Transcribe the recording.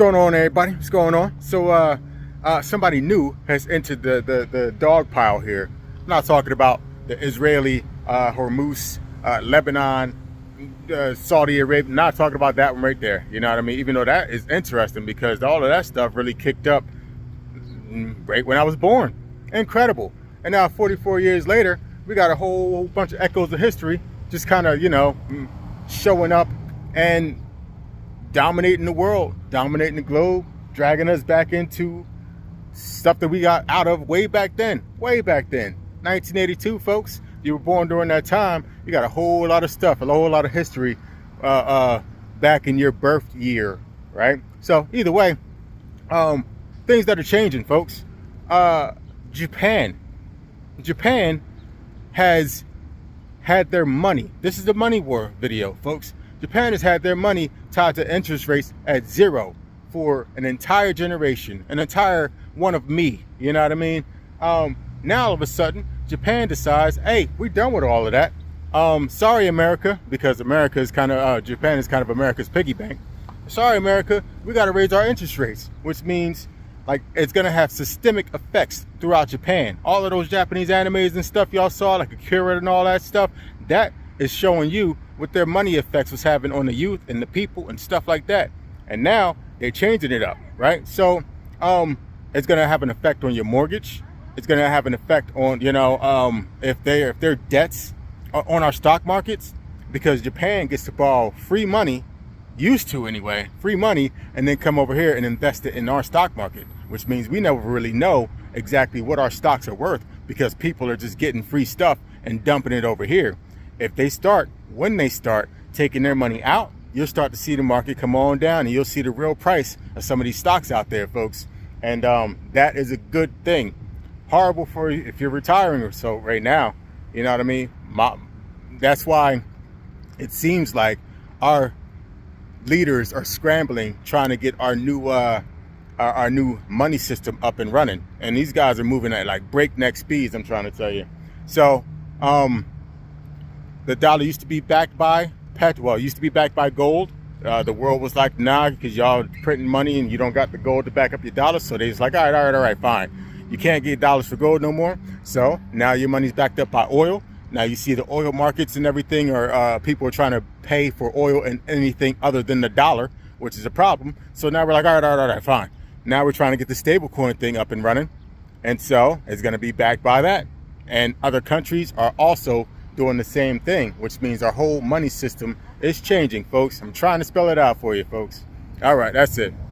going on, everybody? What's going on? So somebody new has entered the dog pile here. I'm not talking about the Israeli, Hormuz, Lebanon, Saudi Arabia. Not talking about that one right there. You know what I mean? Even though that is interesting because all of that stuff really kicked up right when I was born. Incredible. And now 44 years later, we got a whole bunch of echoes of history just kind of, you know, showing up and dominating the world, dominating the globe, dragging us back into stuff that we got out of way back then. 1982, folks. You were born during that time. You got a whole lot of stuff, a whole lot of history back in your birth year, right? So either way, things that are changing, folks. Japan has had their money. This is the money war video, folks. Japan has had their money tied to interest rates at zero for an entire generation, an entire one of me. You know what I mean? Now all of a sudden, Japan decides, hey, we're done with all of that. Sorry, America, because America is kind of, Japan is kind of America's piggy bank. Sorry, America, we got to raise our interest rates, which means like it's going to have systemic effects throughout Japan. All of those Japanese animes and stuff y'all saw, like Akira and all that stuff, that is showing you what their money effects was having on the youth and the people and stuff like that. And now they're changing it up, right? So it's going to have an effect on your mortgage. It's going to have an effect on, you know, if their debts are on our stock markets, because Japan gets to borrow free money, used to anyway, free money, and then come over here and invest it in our stock market, which means we never really know exactly what our stocks are worth because people are just getting free stuff and dumping it over here. When they start taking their money out, you'll start to see the market come on down and you'll see the real price of some of these stocks out there, folks. And that is a good thing. Horrible for you if you're retiring or so right now. You know what I mean? That's why it seems like our leaders are scrambling, trying to get our new money system up and running. And these guys are moving at like breakneck speeds, I'm trying to tell you. So the dollar used to be backed by gold. The world was like, nah, because y'all printing money and you don't got the gold to back up your dollars. So they was like, all right, fine. You can't get dollars for gold no more. So now your money's backed up by oil. Now you see the oil markets and everything, or people are trying to pay for oil and anything other than the dollar, which is a problem. So now we're like, all right, fine. Now we're trying to get the stable coin thing up and running. And so it's going to be backed by that. And other countries are also doing the same thing, which means our whole money system is changing, folks. I'm trying to spell it out for you, folks. All right, that's it.